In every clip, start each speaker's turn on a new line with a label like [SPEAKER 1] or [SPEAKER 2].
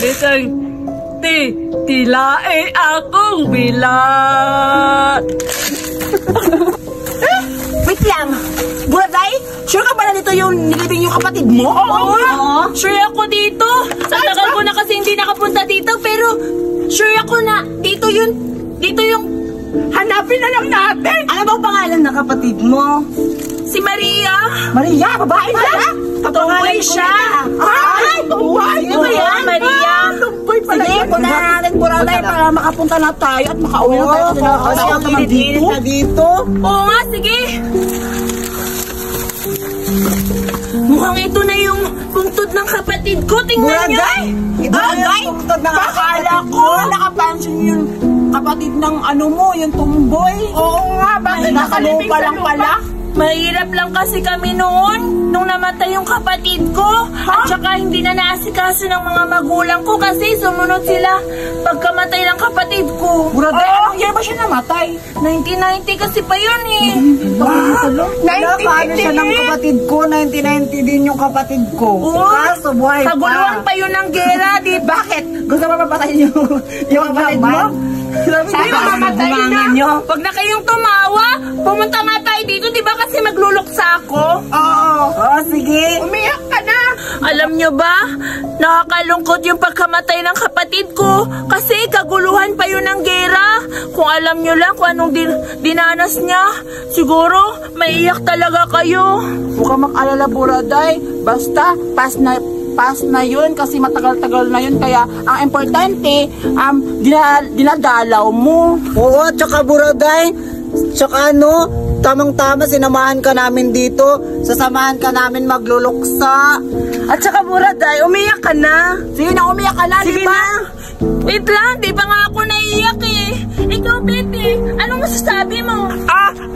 [SPEAKER 1] Bisang tilae akong bilat.
[SPEAKER 2] Wait lang. Buraday, sure ka ba na dito yung nilibing yung kapatid mo?
[SPEAKER 1] Oo. Sure ako dito. Sa tagal ko na kasi hindi nakapunta dito, pero sure ako na dito yung
[SPEAKER 2] Hanapin na lang natin. Ano bang pangalan ng kapatid mo?
[SPEAKER 1] si Maria.
[SPEAKER 2] Maria, babae siya?
[SPEAKER 1] Tomboy siya.
[SPEAKER 2] Ay, tomboy.
[SPEAKER 1] Sino ba yan? Maria.
[SPEAKER 2] Tomboy pala yan. Sige, punta na natin Buraday para makapunta na tayo at makauwi na tayo. Kasi dito.
[SPEAKER 1] Oo nga, sige. Mukhang ito na yung bungtod ng kapatid ko. Tingnan niyo.
[SPEAKER 2] Buraday, akala ko nakapansin yung kapatid ng ano mo, yung tomboy. Oo nga, bakit nakalupa lang pala?
[SPEAKER 1] Mahirap lang kasi kami noon nung namatay yung kapatid ko. At saka hindi na naasikaso ng mga magulang ko kasi sumunod sila pagkamatay ng kapatid ko.
[SPEAKER 2] Buraday, anong year ba siya namatay?
[SPEAKER 1] 1990 kasi pa yun eh.
[SPEAKER 2] Paano siya ng kapatid ko? 1990 din yung kapatid ko. Kaso buhay pa.
[SPEAKER 1] Kaguluhan pa yun ng gera.
[SPEAKER 2] Bakit? Gusto mo mapatayin yung kapatid mo?
[SPEAKER 1] Sabi mo mamatay na. Pag na kayong tumawa, pumunta nga tayo dito, di ba kasi magluluksa ako?
[SPEAKER 2] Oo, sige. Umiyak ka na.
[SPEAKER 1] Alam nyo ba, nakakalungkot yung pagkamatay ng kapatid ko kasi kaguluhan pa yun ng gera. Kung alam nyo lang kung anong dinanas niya, siguro maiyak talaga kayo.
[SPEAKER 2] Huwag kang mag-alala, Buraday. Basta, pass na yun kasi matagal-tagal na yun. Kaya ang importante, dinadalaw mo. Oo, tsaka Buraday, tsaka ano, tamang-tama sinamahan ka namin dito. Sasamahan ka namin magluluksa. At tsaka Buraday, umiyak ka na. Sige na, umiyak ka na,
[SPEAKER 1] sige
[SPEAKER 2] diba?
[SPEAKER 1] Na. Wait lang, di ba nga ako naiiyak eh. Ikaw, Betty, anong masasabi mo?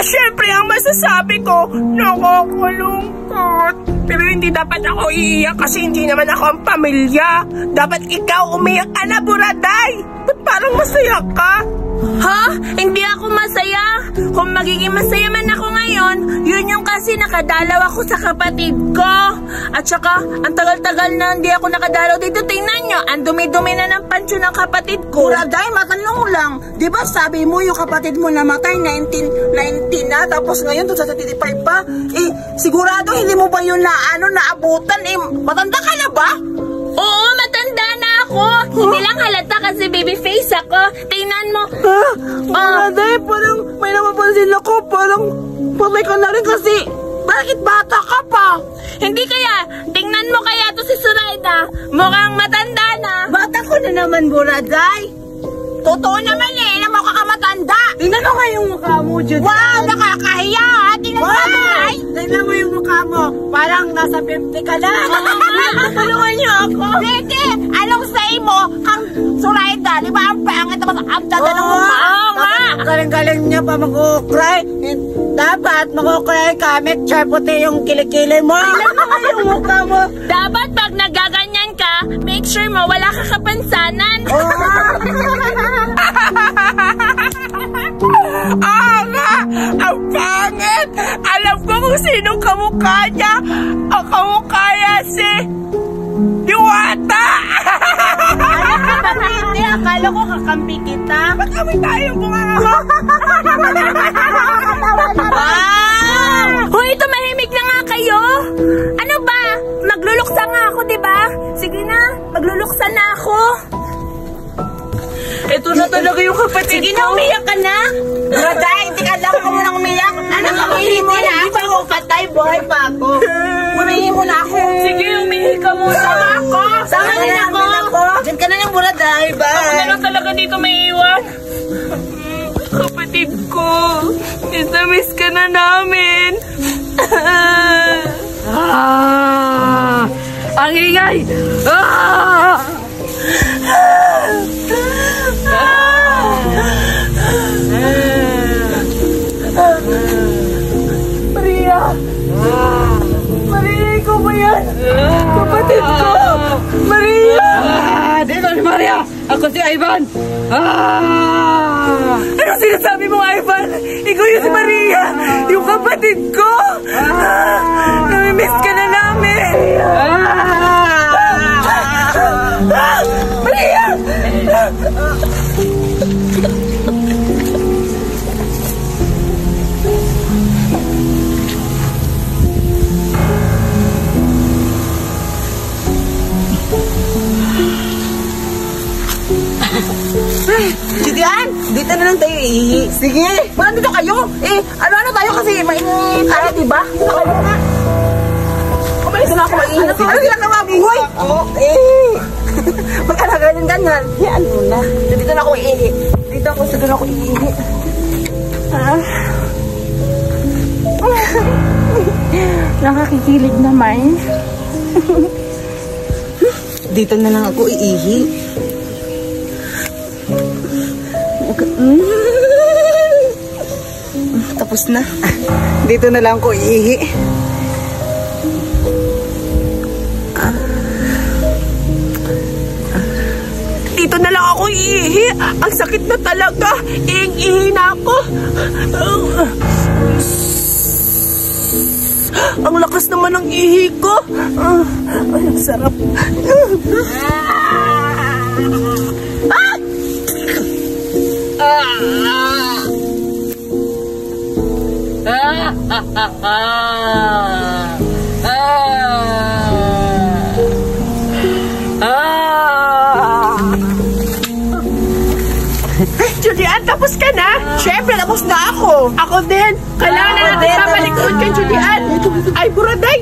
[SPEAKER 3] Siyempre ang masasabi ko, nakakalungkot. Pero hindi dapat ako iiyak kasi hindi naman ako ang pamilya. Dapat ikaw umiyak ka na, Buraday. Ba't parang masaya ka?
[SPEAKER 1] Ha? Hindi ako masaya. Kung magiging masaya man ako ngayon, yun yung kasi nakadalaw ako sa kapatid ko. At saka, ang tagal-tagal na hindi ako nakadalaw dito. Tingnan nyo, ang dumi-dumi na ng pansyo ng kapatid ko.
[SPEAKER 2] Buraday, matanong lang. Di ba sabi mo yung kapatid mo namatay 1990 na, tapos ngayon doon sa 35 pa? Eh, sigurado hindi mo ba yun naabutan? Eh, matanda ka na ba?
[SPEAKER 1] Oo, matanda na ako. Hindi lang halata kasi baby face ako. Tingnan mo.
[SPEAKER 2] Buraday, parang may napapansin ako. Parang patay ka na rin kasi bakit bata ka pa?
[SPEAKER 1] Hindi kaya, tingnan mo kaya to si Zoraida. Mukhang matanda na.
[SPEAKER 2] Bata ko na naman, Buraday. Totoo naman eh, na mukha ka matanda. Tingnan mo nga yung mukha mo, Judy. Wow, nakakahiya. Tingnan mo, Buraday. Tingnan mo yung mukha mo. Parang nasa 50 ka na. Tulungan niyo ako. Sige, anong say mo kang Zoraida? Di ba ang pangit naman ang dada ng mukha?
[SPEAKER 1] Oo nga.
[SPEAKER 2] Galing-galing niya pa mag-cry. Dapat mag-cry ka. Make sure puti yung kilikili mo. Tingnan mo nga yung mukha mo.
[SPEAKER 1] Dapat pag nagaganyan ka, make sure mo wala ka kapansanan.
[SPEAKER 3] Nga! Ang pangit! Alam ko kung sinong kamukha niya. Ang kamukha niya si Diwata!
[SPEAKER 1] Alam ka ba hindi? Akala ko kakampi kita.
[SPEAKER 3] Ba't kami tayo bunga nga?
[SPEAKER 1] Hoy, tumahimik na nga kayo. Ano ba? Magluluksa nga ako, diba? Sige na, magluluksa na ako.
[SPEAKER 3] Ito na talaga yung kapatid
[SPEAKER 1] Sige na, umiyak ka na.
[SPEAKER 2] Buraday, hindi ka lang ako munang umiyak. Ano ka, umihi mo na. Hindi pa ako patay, buhay pa ako. Umihi mo na ako.
[SPEAKER 1] Sige, umihi ka muna.
[SPEAKER 2] Sama ako.
[SPEAKER 1] Sama din ako.
[SPEAKER 2] Diyan ka na lang, Buraday. Bye.
[SPEAKER 1] Ako na lang talaga dito may iwan. Kapatid ko, miss ka na namin.
[SPEAKER 3] Ang ingay!
[SPEAKER 1] Maria! Maria, ikaw ba yan? Kapatid ko! Maria!
[SPEAKER 3] Dito si Maria! Ako si Ivan! Ano sinasabi mo, Ivan? Ikaw yun si Maria, yung kapatid ko. Namimiss ka na namin. Maria!
[SPEAKER 2] Julian, dito na lang tayo iihi. Sige. Wala dito kayo. Ano tayo kasi mainit tayo, diba? Dito na ako maiihi. Ano ginagawa mo? Hoy! Ba't ka na ganyan? Yan mo na. Dito na ako iihi. Dito na ako iihi. Nakakikilig naman. Dito na lang ako iihi. Tapos na. Dito na lang ako iihi.
[SPEAKER 3] Dito na lang ako iihi. Ang sakit na talaga. Iing-ihi na ako. Ang lakas naman ng ihi ko. Ay, ang sarap. Julian, tapos ka na?
[SPEAKER 2] Siyempre, tapos na ako.
[SPEAKER 3] Ako din. Kailangan na natin papalikod kay Julian. Ay, buraday!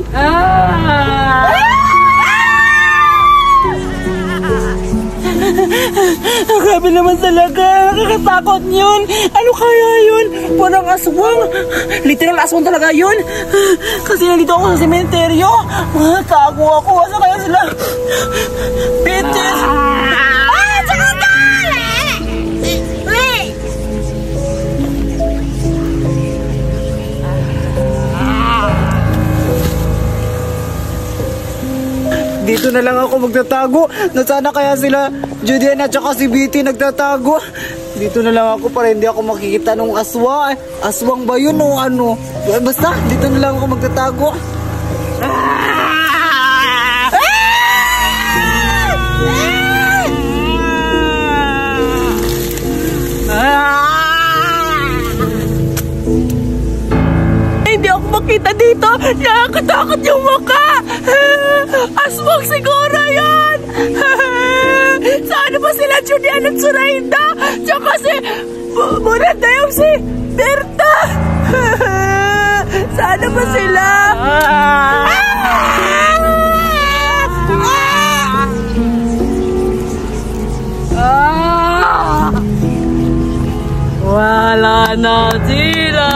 [SPEAKER 2] Grabe naman talaga. Nakakatakot yun. Ano kaya yun? Parang aswang. Literal aswang talaga yun. Kasi nandito ako sa sementeryo. Tago ako. Asa kaya sila? Bitches! Dito na lang ako magtatago. Nasana kaya sila Julian at saka si Bitty nagtatago. Dito na lang ako para hindi ako makikita ng aswang. Aswang ba yun o ano? Basta, dito na lang ako magtatago.
[SPEAKER 3] Hindi ako makita dito. Nakakatakot yung mukha. Aswang siguro yun. Saan ba sila Julian at Suraida? Tsaka si Muranda yung si Berta. Saan ba sila?
[SPEAKER 1] Wala na sila.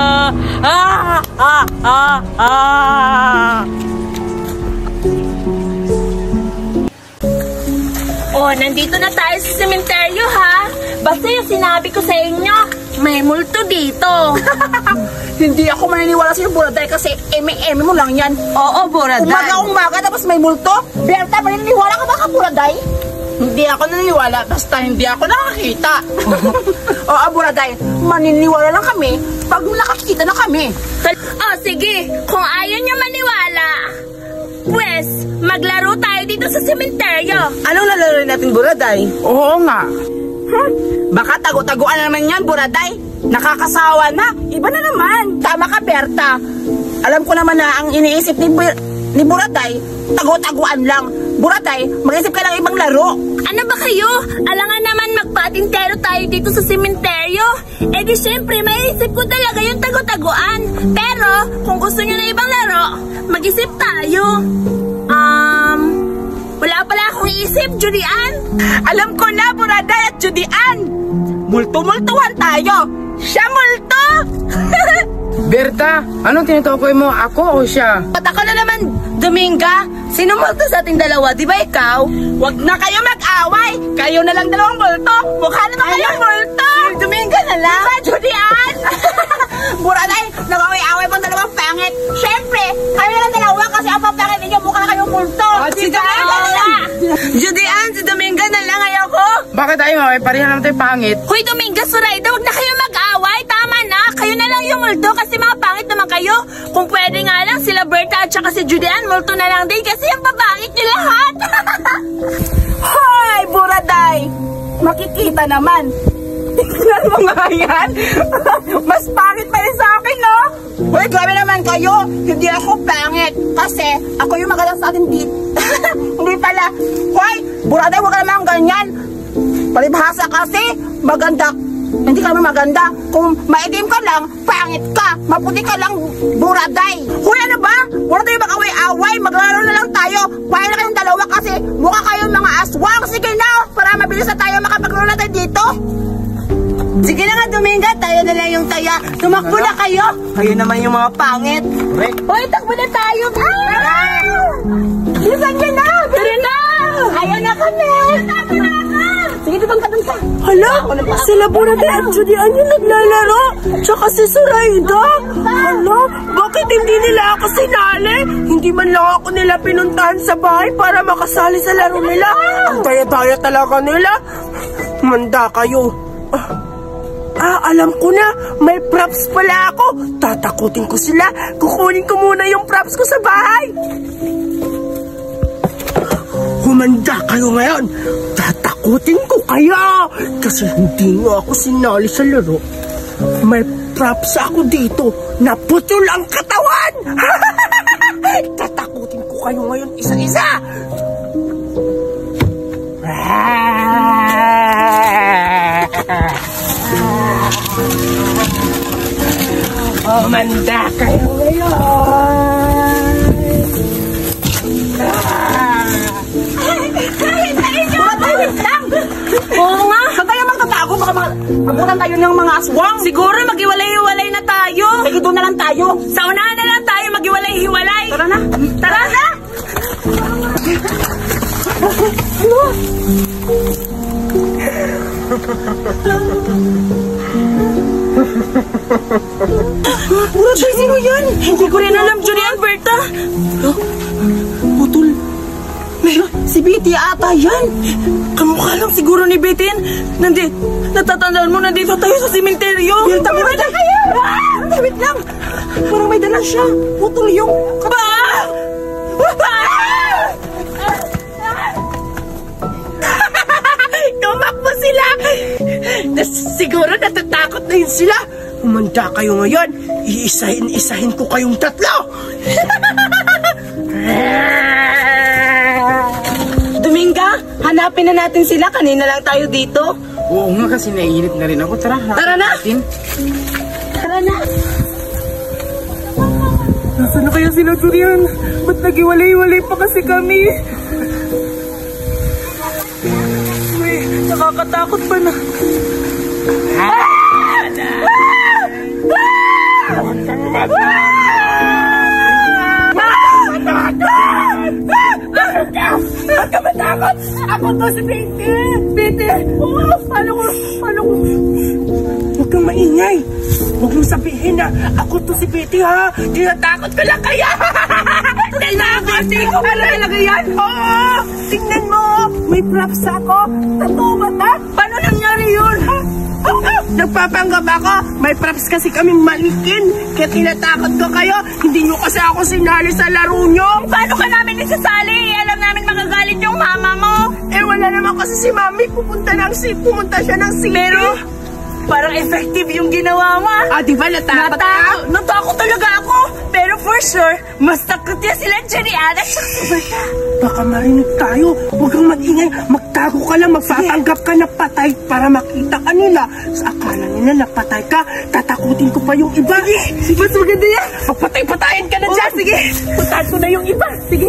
[SPEAKER 4] Oh, nandito na tayo sa sementeryo, ha? Basta yung sinabi ko sa inyo, may multo dito.
[SPEAKER 2] Hindi ako maniniwala sa'yo, Buraday, kasi eme-eme mo lang yan.
[SPEAKER 4] Oo, Buraday.
[SPEAKER 2] Umaga tapos may multo. Berta, maniniwala ka ba ka, Buraday? Hindi ako naniniwala, basta hindi ako nakakita. Oo, Buraday, maniniwala lang kami pag nakakita na kami.
[SPEAKER 4] Oh, sige. Kung ayaw niyo maniwala, pues, maglaro tayo dito sa sementeryo.
[SPEAKER 2] Anong lalaro natin, Buraday? Oo nga. Baka tago-taguan na naman yan, Buraday. Nakakasawa na. Iba na naman. Tama ka, Berta. Alam ko naman na ang iniisip ni Buraday, tago-taguan lang. Buraday, mag-isip ka ng ibang laro.
[SPEAKER 4] Ano ba kayo? Alangan naman magpatintero tayo dito sa sementeryo. Eh di syempre, maiisip ko talaga yung tago-taguan. Pero, kung gusto nyo na ibang laro, mag-isip tayo. Wala pala akong isip, Julian.
[SPEAKER 2] Alam ko na, Buraday at Judian. Multo-multuhan tayo. Siya multo!
[SPEAKER 5] Berta, anong tinutukoy mo? Ako o siya?
[SPEAKER 4] At ako na naman, Dominga. Sino multo sa ating dalawa? Di ba ikaw?
[SPEAKER 2] Wag na kayo mag-away. Kayo na lang dalawang multo. Mukha naman kayong multo. Dominga na lang. Diba, Judian? Buraday, nag-away-away pang dalawang pangit. Siyempre, kayo na lang dalawa kasi ang papangit ninyo mukha na kayong multo.
[SPEAKER 5] Si Dominga
[SPEAKER 2] na lang.
[SPEAKER 4] Judian, si Dominga na lang, ayoko.
[SPEAKER 5] Bakit tayo maway? Pareha naman tayo pangit.
[SPEAKER 4] Hoy, Dominga, Suraida, wag na kayo mag-away. yung multo kasi mga pangit naman kayo. Kung pwede nga lang sila Berta at saka si Julian, multo na lang din kasi yung papangit niyo lahat.
[SPEAKER 2] Hoy, Buraday! Makikita naman. Tingnan mo nga yan. Mas pangit pa rin sa akin, no? Hoy, grabe naman kayo. Hindi ako pangit. Kasi ako yung magalang sa atin dito. Hindi pala. Hoy, Buraday, huwag ka naman ganyan. Palibhasa kasi, maganda. Hindi ka naman maganda. Kung maitim ka lang, pangit ka. Maputi ka lang, Buraday. Hoy, ano ba? Buraday, mag-away-away. Maglaro na lang tayo. Pwede na kayong dalawa kasi mukha kayong mga aswang. Sige na, para mabilis na tayo makapaglaro na tayo dito. Sige na nga, Dominga. Tayo na lang yung taya. Tumakbo na kayo. Kayo naman yung mga pangit.
[SPEAKER 4] Hoy, takbo na tayo.
[SPEAKER 2] Bilisan niyo na.
[SPEAKER 4] Tara na.
[SPEAKER 2] Ayaw na kami. Sige, tibang ka.
[SPEAKER 3] Hala, sila Buraday at Julian yung naglalaro. Tsaka si Zoraida. Hala, bakit hindi nila ako sinali? Hindi man lang ako nila pinuntahan sa bahay para makasali sa laro nila. Ang daya-daya talaga nila. Manda kayo. Alam ko na. May props pala ako. Tatakutin ko sila. Kukunin ko muna yung props ko sa bahay. Humanda kayo ngayon. Tatakutin ko kaya. Kasi hindi nga ako sinali sa laro. May props ako dito na putol ang katawan. Tatakutin ko kayo ngayon isa-isa. Humanda kayo ngayon.
[SPEAKER 2] Oo nga. Saan tayo magtatago? Baka mabutan tayo ng mga aswang.
[SPEAKER 4] Siguro maghiwalay-hiwalay na tayo.
[SPEAKER 2] Sige, doon na lang tayo.
[SPEAKER 4] Sa unahan na lang tayo maghiwalay-hiwalay.
[SPEAKER 2] Tara na.
[SPEAKER 4] Tara na.
[SPEAKER 2] Buraday, sino yan?
[SPEAKER 4] Hindi ko rin alam, Julian, Berta.
[SPEAKER 2] Putol. Si Betty ata yan.
[SPEAKER 4] Kamukha lang siguro ni Betin. Natatandaan mo, nandito tayo sa simenteryo.
[SPEAKER 2] Tawid na kayo. Tawid lang. Parang may dala siya. Putol yung...
[SPEAKER 3] Tumakbo sila. Siguro natatakot na yun sila. Humanda kayo ngayon. Iisahin ko kayong tatlo.
[SPEAKER 2] Dominga, hanapin na natin sila. Kanina lang tayo dito.
[SPEAKER 5] Oo nga kasi naiinip na rin ako. Tara
[SPEAKER 2] na. Tara na.
[SPEAKER 3] Nasaan na kaya sila, Julian? Ba't nag-iwalay-iwalay pa kasi kami? Uy, nakakatakot pa na. Huwag ka matakot! Ako to si Betty! Betty! Paano ko? Huwag kang maingay! Huwag mong sabihin na ako to si Betty, ha? Tinatakot ko lang kaya! Betty, ko ba talaga yan? Oo! Tingnan mo! May props ako! Totoo ba ta? Paano nangyari yun? Nagpapanggap ako! May props kasi kaming malikin! Kaya tinatakot ko kayo! Hindi nyo kasi ako sinali sa laro nyo!
[SPEAKER 4] Paano ka namin isasali? Alam namin magagalit yung mama mo.
[SPEAKER 3] Eh wala naman kasi si Mami. Pumunta siya ng city.
[SPEAKER 4] Pero parang effective yung ginawa mo.
[SPEAKER 3] Di ba natakot ka?
[SPEAKER 4] Natakot talaga ako. Pero for sure, mas takot yan sila Julian at saka si Berta.
[SPEAKER 3] Baka marinig tayo. Huwag kang mag-ingay. Magtago ka lang. Magpapanggap ka na patay para makita ka nila. Sa akala nila na patay ka. Tatakutin ko pa yung iba. Sige. Mas maganda yan. Magpatay-patayin ka na dyan. Sige. Putahan ko na yung iba. Sige.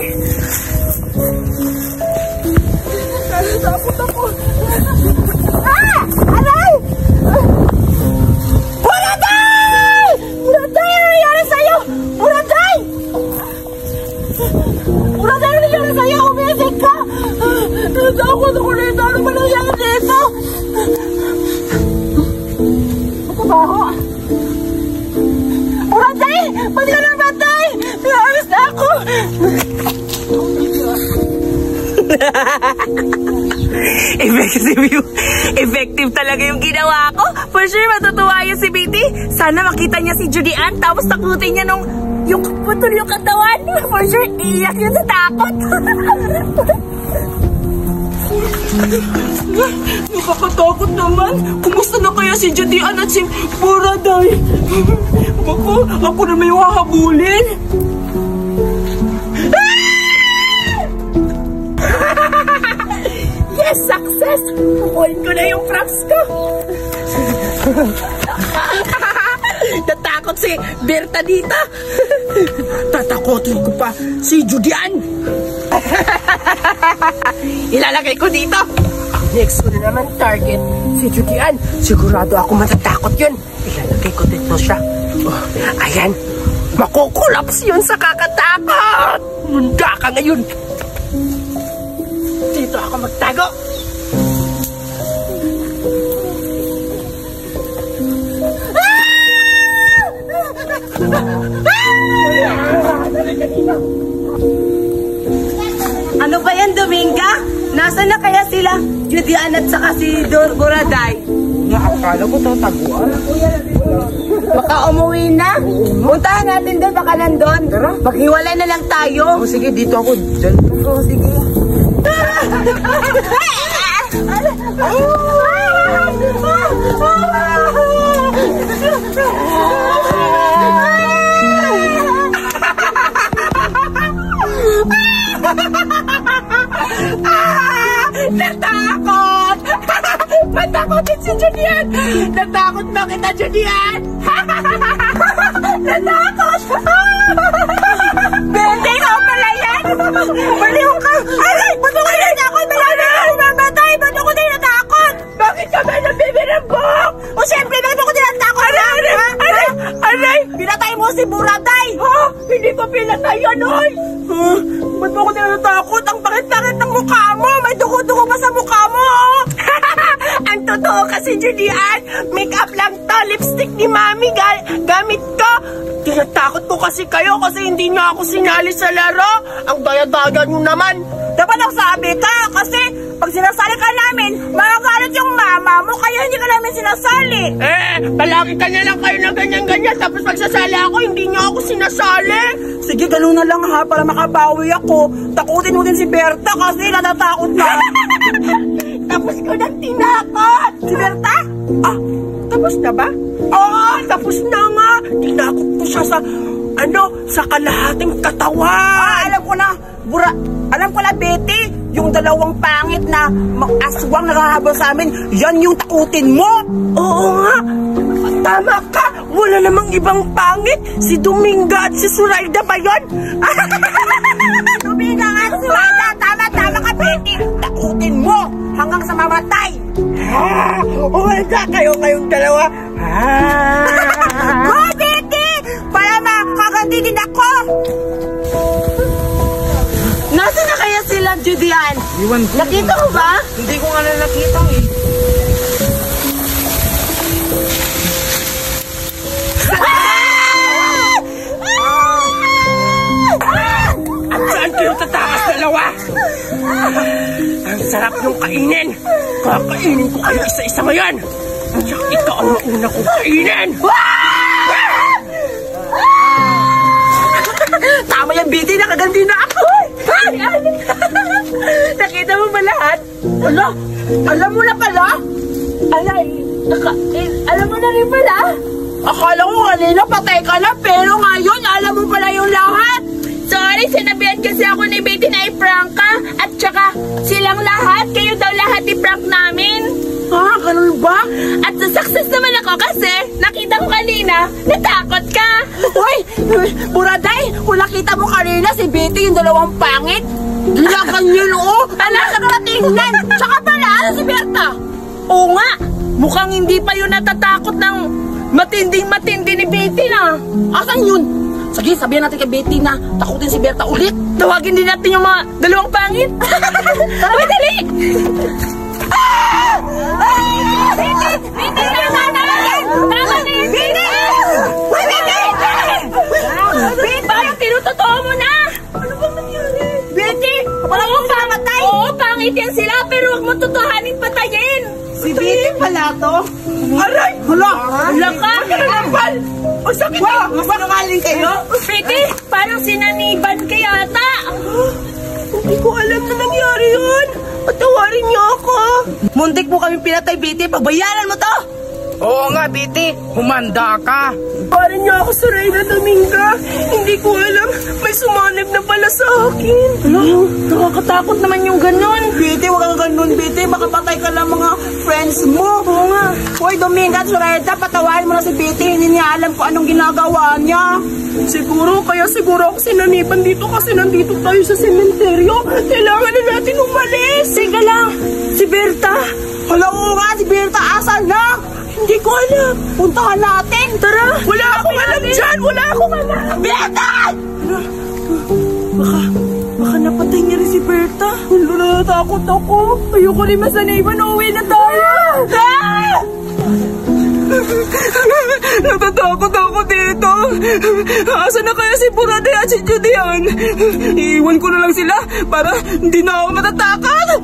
[SPEAKER 3] Takot ako.
[SPEAKER 2] Aray! Buraday! Buraday! Ano nangyari sa'yo? Buraday! Buraday! Ano nangyari sa'yo? Umilig ka! Natakot ako nito! Ano ba nangyari dito? Matabaho! Buraday! Ba't ka namatay? Pinaayos na ako!
[SPEAKER 1] Effective talaga yung ginawa ko. For sure, matutuwa yun si Betty. Sana makita niya si Judy Ann, tapos takutin niya yung putol yung katawan. For sure, iiyak yun sa takot.
[SPEAKER 2] Nakakatakot naman. Kumusta na kaya si Judy Ann at si Buraday? Ako na may hahabulin.
[SPEAKER 1] Yes, success! Kukuhin ko na yung props ko. Natakot si Berta dito.
[SPEAKER 2] Tatakotin ko pa si Judy Ann.
[SPEAKER 3] Ilalagay ko dito. Next ko na naman target, si Judy Ann. Sigurado ako matatakot yun. Ilalagay ko dito siya. Oh, ayan. Makukulaps yun sa kakatakot. Munda ka ngayon. Dito ako magtago.
[SPEAKER 1] Ano ba yan, Dominga? Nasaan na kaya sila? Judy Ann at saka si Buraday?
[SPEAKER 5] Akala ko tataguan.
[SPEAKER 1] Baka umuwi na. Puntahan natin doon, baka nandun. Maghiwalay na lang tayo.
[SPEAKER 5] Oh, sige, dito ako. Diyan.
[SPEAKER 1] Oo, sige.
[SPEAKER 3] Natakot! Matakotin si Judy Ann! Natakot na kita, Judy Ann! Natakot!
[SPEAKER 1] Bente, ikaw pala yan! Baliw ka! Aray! Ba't ako natakot? Mamatay! Ba't ako natakot?
[SPEAKER 3] Bakit ka ba nabibirambok?
[SPEAKER 1] O siyempre, bakit ako natakot?
[SPEAKER 3] Aray!
[SPEAKER 1] Pinatay mo si Buraday!
[SPEAKER 3] Ha? Hindi ko pinatay yan, oy! Ba't mo ako natakot? Ang bakit-bakit ng mukha mo! May dugo-dugo pa sa mukha mo, oh! Ang totoo kasi, Judy Ann, make-up lang to, lipstick ni Mami gamit ko. Tinatakot ko kasi kayo kasi hindi niyo ako sinali sa laro. Ang daya-daya niyo naman.
[SPEAKER 1] Dapat nagsabi ka kasi pag sinasali ka namin, magagalit yung mama mo kaya hindi ka namin sinasali.
[SPEAKER 3] Palagi ka na lang kayo na ganyan-ganyan tapos pagsasali ako, hindi niyo ako sinasali.
[SPEAKER 2] Sige, ganun na lang ha, para makabawi ako. Takutin mo din si Berta kasi natatakot na.
[SPEAKER 3] Tapos ko nang tinakot.
[SPEAKER 1] Si Berta?
[SPEAKER 3] Ah, tapos na ba? Oo, tapos na nga. Tinakot ko siya sa kalahating katawan.
[SPEAKER 2] Alam ko na, alam ko na, Betty, yung dalawang pangit na aswang nakahabol sa amin, yan yung takutin mo.
[SPEAKER 3] Oo nga. Tama ka. Wala namang ibang pangit. Si Dominga at si Suraida ba yun?
[SPEAKER 1] Dominga nga si Suraida. Tama ka, Betty.
[SPEAKER 2] Takutin mo hanggang sa mamatay.
[SPEAKER 3] Wala kayong dalawa.
[SPEAKER 1] Go, Betty! Para makaganti din ako. Nasaan na kaya sila, Judy Ann?
[SPEAKER 5] Iwan ko.
[SPEAKER 1] Nakita mo ba?
[SPEAKER 5] Hindi ko nga na nakita eh.
[SPEAKER 3] At saan kayo tatakas dalawa? Ang sarap yung kainin. Kakainin ko kayo isa-isa ngayon. Tsaka ikaw ang mauna kong kainin.
[SPEAKER 2] Tama yan, Betty, nakaganti na ako.
[SPEAKER 1] Nakita mo ba lahat?
[SPEAKER 2] Alam mo na pala?
[SPEAKER 1] Alam mo na rin pala?
[SPEAKER 2] Akala ko kanina patay ka na, pero ngayon alam mo pala yung lahat.
[SPEAKER 1] Sorry, sinabihan kasi ako ni Betty na i-prank ka. At saka, silang lahat, kayo daw lahat i-prank namin.
[SPEAKER 2] Ganun ba?
[SPEAKER 1] At success naman ako kasi, nakita ko kanina, natakot ka.
[SPEAKER 2] Uy, Buraday, kung nakita mo kanina si Betty yung dalawang pangit, gilakan yun, oh.
[SPEAKER 1] Ala, sa karatingnan. Tsaka pala, ano si Berta? Oo nga, mukhang hindi pa yun natatakot ng matinding-matindi ni Betty na.
[SPEAKER 2] Asan yun? Sige, sabihin natin kay Betty na takutin si Berta ulit.
[SPEAKER 1] Tawagin din natin yung mga dalawang pangit. Tara, dali! Betty! Betty! Tama na yan! Tama na yan, Betty! Betty! Parang tinutotoo mo na! Ano ba nangyari? Betty! Oo, pangit! Oo, pangit
[SPEAKER 4] nandiyan sila pero wag mo tutuhanin patayin.
[SPEAKER 2] Si Betty pala to.
[SPEAKER 3] Aray!
[SPEAKER 2] Hala!
[SPEAKER 4] Wala ka.
[SPEAKER 3] Kalambal! O sakit ah!
[SPEAKER 2] Mapanungaling kayo?
[SPEAKER 4] Betty, parang sinaniban ka yata.
[SPEAKER 3] Hindi ko alam na nangyari yun. Patawarin niyo ako.
[SPEAKER 2] Muntik mo kami pinatay, Betty. Pagbayaran mo to!
[SPEAKER 5] Oo nga, Betty. Humanda ka.
[SPEAKER 3] Patawarin niyo ako sa Reyna Dominga. Hindi ko alam. May sumanib na pala sa akin.
[SPEAKER 4] Nakakatakot naman yung ganun.
[SPEAKER 2] Betty, huwag kang ganun, Betty. Makapatay ka lang mga friends mo. Oo nga. Hoy, Dominga at Soreda, patawarin mo na si Betty. Hindi niya alam kung anong ginagawa niya.
[SPEAKER 3] Siguro ako sinaniban dito kasi nandito tayo sa sementeryo. Kailangan na natin umalis.
[SPEAKER 4] Sige lang. Si Berta.
[SPEAKER 2] Hala, oo nga, si Berta, asan na?
[SPEAKER 3] Hindi ko alam.
[SPEAKER 2] Puntahan natin.
[SPEAKER 3] Tara, wala akong alam dyan. Wala akong alam.
[SPEAKER 2] Berta!
[SPEAKER 3] Baka napatay niya rin si Berta. Natatakot ako. Ayoko rin masaniban. Uwi na tayo. Natatakot ako dito. Asa na kaya si Buraday at si Judian? Iiwan ko na lang sila para hindi na ako matatakot.